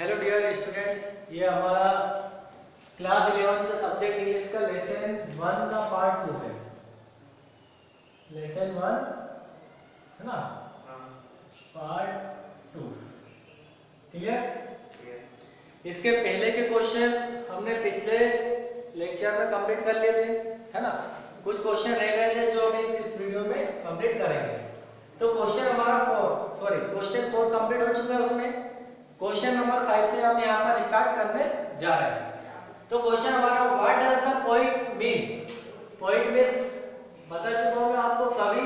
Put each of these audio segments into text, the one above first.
Hello dear students, ये हमारा class 11 subject English का लेसन 1 का पार्ट 2 है। लेसन 1 है ना, पार्ट 2 क्लियर। इसके पहले के क्वेश्चन हमने पिछले लेक्चर में कंप्लीट कर लिए थे, है ना। कुछ क्वेश्चन रह गए थे जो हम इस वीडियो में कंप्लीट करेंगे। तो क्वेश्चन हमारा क्वेश्चन 4 कंप्लीट हो चुका है। उसमें क्वेश्चन नंबर 5 से हम यहाँ पर स्टार्ट करने जा रहे हैं। तो क्वेश्चन हमारा what does the poet mean. Poet means बता चुका हूँ मैं आपको, कवि,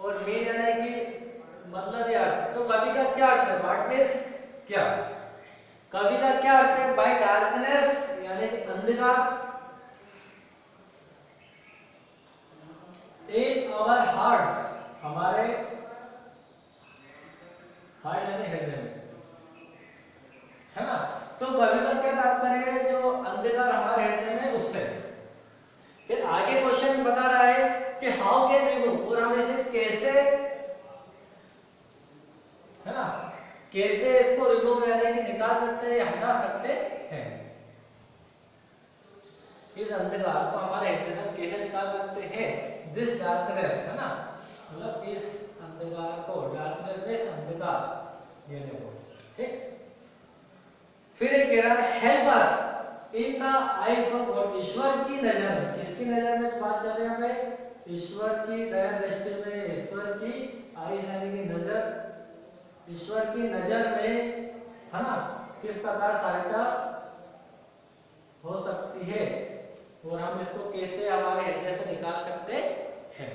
और मीन यानी कि मतलब या तो कवि का क्या अर्थ है, व्हाट मीन्स क्या, कवि का क्या अर्थ है, बाय डार्कनेस यानी कि अंधकार, इन आवर हार्ट्स हमारे हार्ट यानी हृदय में, है ना। तो कवि का क्या तात्पर्य है, जो अंधकार हमारे हृदय में उससे। फिर आगे क्वेश्चन बता रहा है कि हाउ कैन रिमूव, और हम इसे कैसे, है ना, कैसे इसको रिमूव यानी कि निकाल सकते हैं या हटा सकते हैं। इस अंधकार को हमारे हृदय से कैसे निकाल सकते हैं, दिस डार्कनेस, है ना, मतलब इस अंधकार को, डार्कनेस में अंधकार, ये देखो, ठीक। फिर ये कह रहा है help us in the eyes of God, ईश्वर की नजर में, किसकी नजर में बात चल रही है हमें, ईश्वर की दया दृष्टि में, ईश्वर की आईज यानी कि नजर, ईश्वर की नजर में, है ना, किस प्रकार सहायता हो सकती है और हम इसको कैसे हमारे हृदय से निकाल सकते हैं।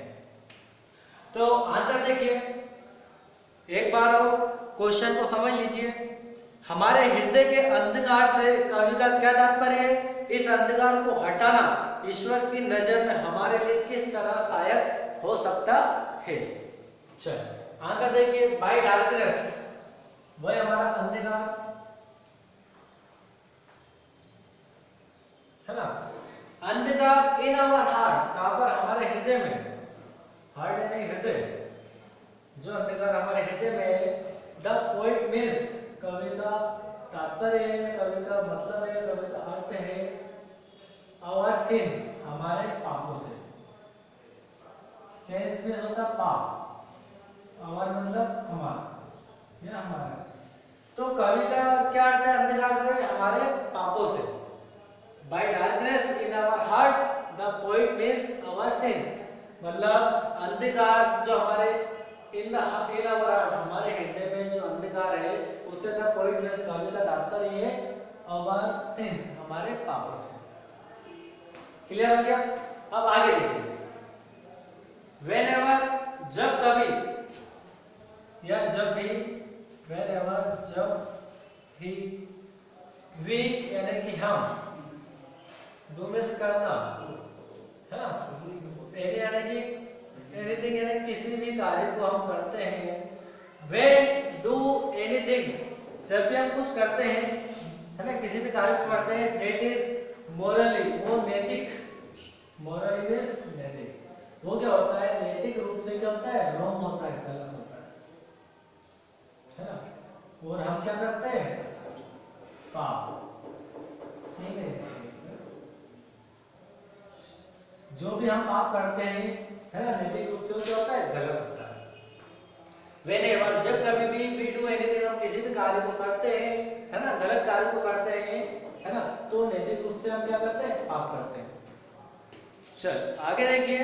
तो आंसर देखिए एक बार और, क्वेश्चन को समझ लीजिए। हमारे हृदय के अंधकार से कवि का क्या तात्पर्य है, इस अंधकार को हटाना ईश्वर की नजर में हमारे लिए किस तरह सहायक हो सकता है। चल आंसर देखिए, बाय डार्कनेस, वह हमारा अंधकार, है ना। अंधकार इन आवर हार्ट, कहां पर, हमारे हृदय में, हार्ट यानी हृदय, जो अंधकार हमारे हृदय में है। द पोएट मीन्स, कवि का तात्पर्य है, कवि का मतलब है, कवि का अर्थ है, आवर सिंस, हमारे पापों से। सिंस में होता पाप, आवर मतलब हमारा, यह हमारा। तो कवि का क्या अर्थ है अंधकार से, हमारे पापों से। By darkness in our heart the poet means our sins, मतलब अंधकार जो हमारे इन आवर हार्ट, हमारे हृदय में जो अंधकार है उससे द पोएट मीन्स, कवि का तात्पर्य है आवर सिंस, हमारे पापों से। क्लियर हो गया। अब आगे देखिए, व्हेनेवर, जब कभी या जब भी, व्हेनेवर जब ही, वी यानी कि हम, डू मीन्स करना, है ना, एनी यानी कि एनीथिंग यानी किसी भी कार्य को हम करते हैं। व्हेन डू एनीथिंग, जब भी हम कुछ करते हैं, है ना, किसी भी कार्य को करते हैं, दैट इज मोरली, वो नैतिक, मोरली मीन्स नैतिक, वो क्या होता है, नैतिक रूप से क्या होता है, रॉन्ग होता है, गलत होता है ना। और हम क्या करते हैं, पाप, सेम है। जो भी हम पाप करते हैं, है ना, नैतिक रूप से क्या होता है, गलत होता है। व्हेनेवर, जब कभी भी, वी डू एनीथिंग, हम किसी भी कार्य को करते हैं, है ना, गलत कार्य को करते हैं, है ना, तो नैतिक रूप से हम क्या करते हैं, पाप करते हैं। चल आगे देखिए,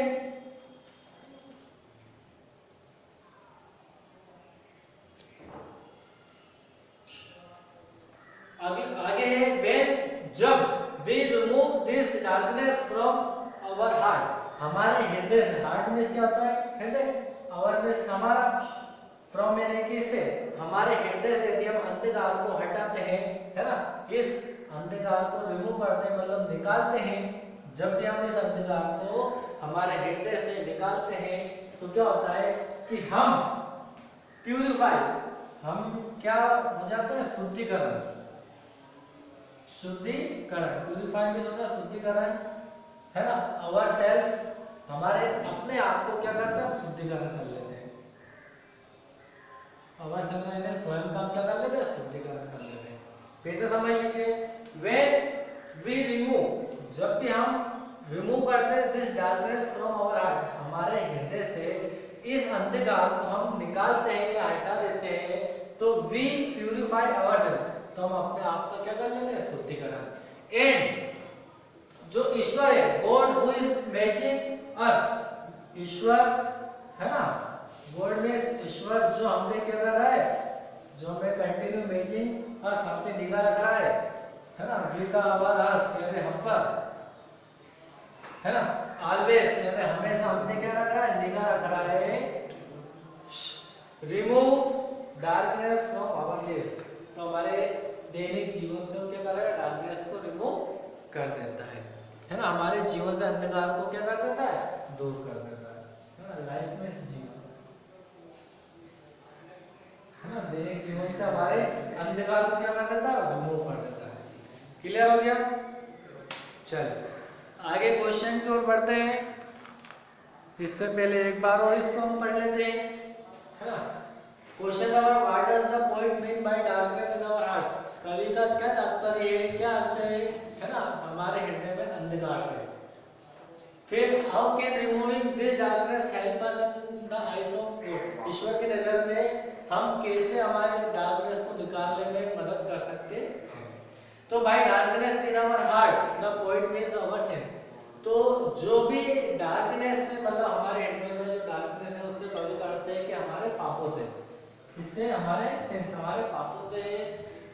आगे आगे है व्हेन, जब we remove this darkness from our heart, हमारे हृदय से, हार्ट में क्या होता है, हृदय, आवर में हमारा, फ्रॉम यानी कि से, हमारे हृदय से यदि हम अंधकार को हटाते हैं, है ना, इस अंधकार को रिमूव करते हैं मतलब निकालते हैं, जब भी हम इस अंधकार को हमारे हृदय से निकालते हैं तो क्या होता है कि हम प्यूरिफाई, हम क्या हो जाते हैं, शुद्धिकरण, शुद्धिकरण, प्यूरिफाई में होता है शुद्धिकरण, है ना, अवर सेल्फ, हमारे अपने आप को क्या करते हैं, शुद्धिकरण कर लेते हैं, अवर सेल्फ में स्वयं का क्या कर लेते हैं, शुद्धिकरण कर लेते हैं। फिर से समझ लीजिए, व्हेन वी रिमूव, जब भी हम रिमूव करते हैं this darkness from our heart, हमारे हृदय से इस अंधकार को हम निकालते हैं या हटा देते हैं, तो वी प्यूरिफाई आवरसेल्फ, तो हम अपने आप का क्या कर लेंगे, शुद्धिकरण। एंड जो ईश्वर है, God who is making us, ईश्वर है ना, वर्ड में ईश्वर जो हमें क्या कर रहा है, जो हमें कंटिन्यू मेकिंग अस, हम पे निगाह रख रहा है ना, विका आवर अस यानी हम पर, है ना, ऑलवेज यानी हमेशा हम पे क्या रख रहा है, निगाह रख रहा है। Remove darkness from our days, तो हमारे दैनिक जीवन से क्या कर रहा है, डार्कनेस को रिमूव कर देता है ना, हमारे जीवन से अंधकार को क्या कर देता है, दूर कर देता है ना, लाइफ में जीवन, है ना, दैनिक जीवन से हमारे अंधकार को क्या कर देता है, रिमूव कर देता है। क्लियर हो गया? चलिए आगे क्वेश्चन की ओर बढ़ते हैं। इससे पहले एक बार और इसको हम पढ़ लेते हैं, है ना। Question number, what does the poet mean by darkness in our hearts, कवि का क्या तात्पर्य है, क्या अर्थ है ना, हमारे हृदय में अंधकार से। फिर how can removing this darkness help us in the eyes of God, ईश्वर की नजर में हम कैसे हमारे डार्कनेस को निकालने में मदद कर सकते हैं। तो by darkness in our heart the poet means our sin, तो जो भी डार्कनेस से मतलब हमारे हृदय में जो डार्कनेस है उससे कवि करते हैं कि हमारे पापों से, इससे हमारे सिंस, हमारे पापों से।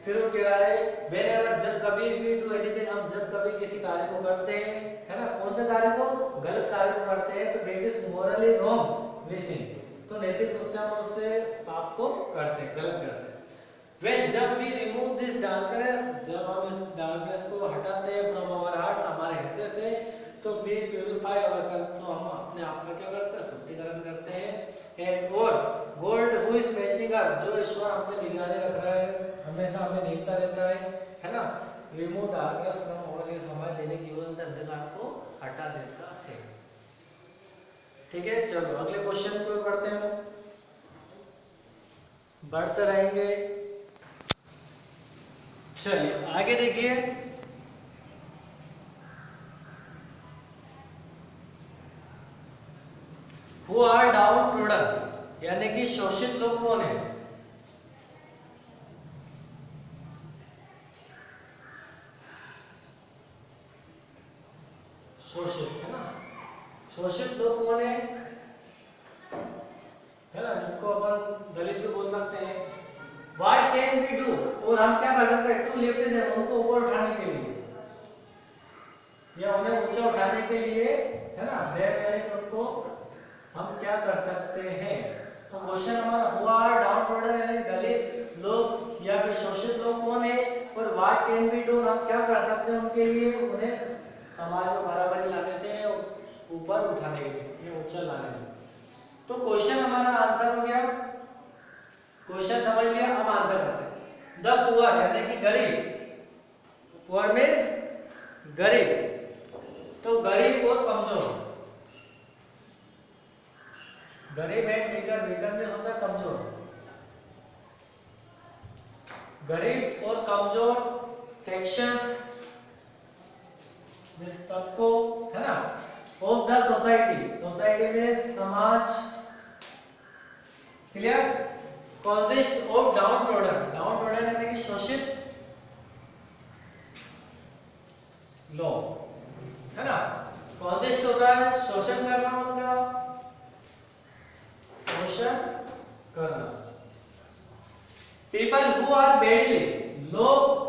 फिर वो कह रहा है व्हेनेवर, जब कभी भी डू एनीथिंग, हम जब कभी किसी कार्य को करते हैं, है ना, कौन से कार्य को, गलत कार्य को करते हैं, तो that is morally wrong we sin, तो नैतिक रूप से हम उससे पाप को करते हैं, गलत करते हैं। When जब we remove this darkness, जब हम इस darkness को हटाते हैं from our hearts, हमारे हृदय से, तो we purify ourselves, तो हम अपने आप का क्या करते हैं, शुद्धिकरण करते हैं। And और God who is watching us, जो ईश्वर हम पे निगरानी रख रहा है, हमेशा हमें देखता रहता है ना, remove darkness from our lives, हमारे दैनिक जीवन से अंधकार को हटा देता है। ठीक है, चलो अगले क्वेश्चन की ओर बढ़ते हैं, बढ़ते रहेंगे। चलिए आगे देखिए, हु आर डाउन ट्रोडन, यानी कि शोषित लोग कौन है, शोषित, है ना, शोषित लोग कौन है ना, जिसको अपन दलित भी बोल सकते हैं। व्हाट कैन वी डू, और हम क्या कर सकते हैं, टू लिफ्ट देम, उनको ऊपर उठाने के लिए, या उन्हें ऊंचा उठाने के लिए, है ना, देम यानी उनको हम क्या कर सकते हैं। तो क्वेश्चन हमारा हुआ डाउन ट्रोडन यानी दलित लोग या फिर शोषित लोग कौन है, और व्हाट कैन बी डू, हम क्या कर सकते हैं उनके लिए, उन्हें समाज में बराबरी लाने से ऊपर उठाने के लिए, ये ऊंचा लाने के लिए। तो क्वेश्चन हमारा आंसर हो गया, क्वेश्चन समझ लिया, अब आंसर करते हैं। द पुअर यानी कि गरीब, पुअर मींस गरीब, तो गरीब और कमजोर, गरीब एंड वीकर, वीकर में होता है कमजोर, गरीब और कमजोर सेक्शंस मींस तबको, है ना, ऑफ द सोसाइटी, सोसाइटी में समाज, clear, consist of down trodden, down trodden यानी कि शोषित लोग, है ना, कंसिस्ट होता है शोषण करना, उनका शोषण करना। पीपल हु आर बैडली, लोग,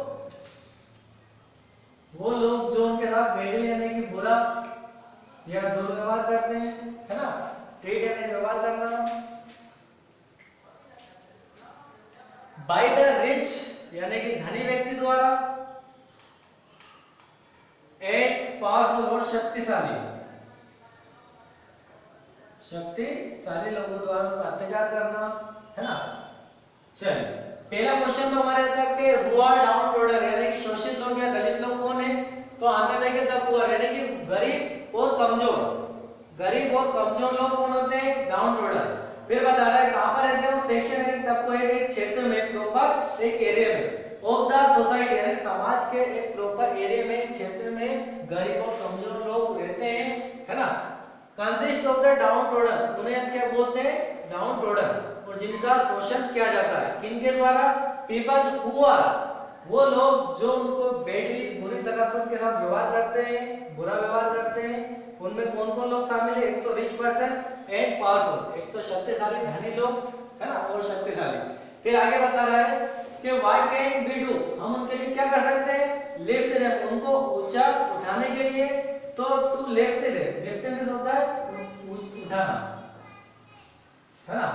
वो लोग जो उनके साथ बैडली यानी कि बुरा या दुर्व्यवहार करते हैं, है ना, ट्रीट यानी व्यवहार करना। बाय द रिच यानी कि धनी व्यक्ति द्वारा, एंड पावरफुल और शक्तिशाली, शक्तिशाली लोगों द्वारा अत्याचार करना, है ना। चलिए पहला क्वेश्चन तो हमारे आता है कि हु आर डाउन ट्रोडन यानी कि शोषित लोग या दलित लोग कौन है, तो आंसर देंगे द पुअर यानी कि गरीब और कमजोर, गरीब और कमजोर लोग कौन होते हैं, डाउन ट्रोडन। फिर बता रहा है कहां पर रहते हैं, सेक्शन एक तबको एक क्षेत्र में, प्रॉपर एक एरिया में, ऑफ द सोसाइटी, यानी समाज के एक प्रॉपर एरिया में, क्षेत्र में गरीब और कमजोर लोग रहते हैं, है ना। Consist of the down trodden, उन्हें हम क्या बोलते हैं, डाउन ट्रोडन, और जिनका शोषण किया जाता है किनके द्वारा, पीपल हु आर, वो लोग जो उनको बेडली बुरी तरह से उनके साथ व्यवहार करते हैं, बुरा व्यवहार करते हैं। उनमें कौन कौन लोग शामिल है, एक तो रिच पर्सन एंड पावरफुल, एक तो शक्तिशाली धनी लोग, है ना, और शक्तिशाली। फिर आगे बता रहा है कि व्हाट कैन वी डू, हम उनके लिए क्या कर सकते हैं, लिफ्ट देम, उनको ऊंचा उठाने के लिए, तो to lift them, lift means होता है उठाना, है ना।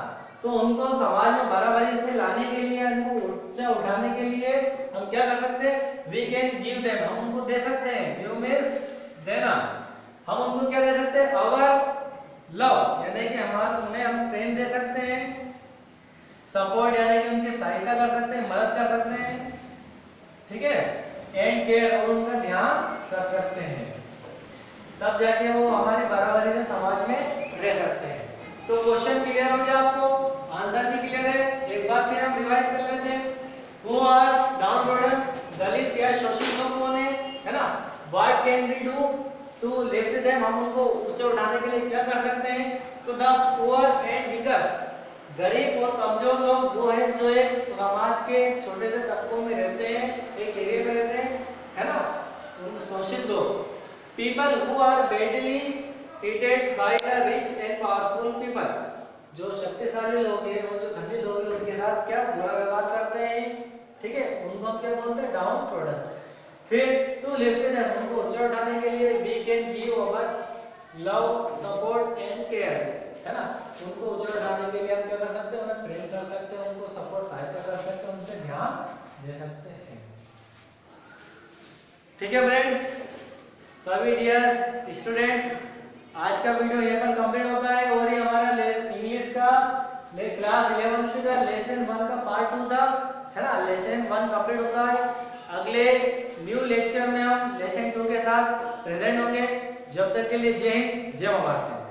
तो उनको समाज में बराबरी से लाने के लिए, उनको ऊंचा उठाने के लिए हम क्या कर सकते हैं, वी कैन गिव देम, हम उनको दे सकते हैं, गिव मींस देना, हम उनको क्या दे सकते हैं, आवर लव, यानी कि हमारा उन्हें हम प्रेम दे सकते हैं, सपोर्ट यानी कि उनकी सहायता कर सकते हैं, मदद कर सकते हैं, ठीक है, एंड केयर, और उनका ध्यान कर सकते हैं, तब जाके वो हमारी बराबरी से समाज में रह सकते हैं। तो क्वेश्चन क्लियर हो गया आपको, आंसर भी क्लियर है। एक बार फिर हम रिवाइज कर लेते हैं, हु आर डाउनट्रोडन, दलित या शोषित लोग कौन है ना। What can we do to lift them, हम उनको ऊंचे उठाने के लिए क्या कर सकते हैं, तो द पुअर एंड वीकर, गरीब और कमजोर लोग वो हैं जो एक समाज के छोटे से तबकों में रहते हैं, एक एरिया में रहते हैं, है ना, उन शोषित लोग। People who are badly treated by the rich and powerful people, जो शक्तिशाली लोग हैं, वो जो धनी लोग हैं, उनके साथ क्या बुरा व्यवहार करते हैं, ठीक है, उनको हम क्या बोलते हैं, डाउन ट्रोडन। फिर टू लिफ्ट देम, उनको ऊंचा उठाने के लिए we can give our love, support and care, है ना, उनको ऊंचा उठाने के लिए हम क्या कर सकते हैं, उन्हें प्रेम कर सकते हैं, उनको सपोर्ट सहायता कर सकते हैं, उनसे ध्यान दे सकते हैं, ठीक है फ्रेंड्स। तो अभी डियर स्टूडेंट्स, आज का वीडियो यहीं पर कंप्लीट होता है, और ये हमारा इंग्लिश का क्लास 11 का लेसन 1 का पार्ट 2 था, है ना, लेसन 1 कंप्लीट होता है। अगले न्यू लेक्चर में हम लेसन 2 के साथ प्रेजेंट होंगे। जब तक के लिए जय हिंद, जय भारत।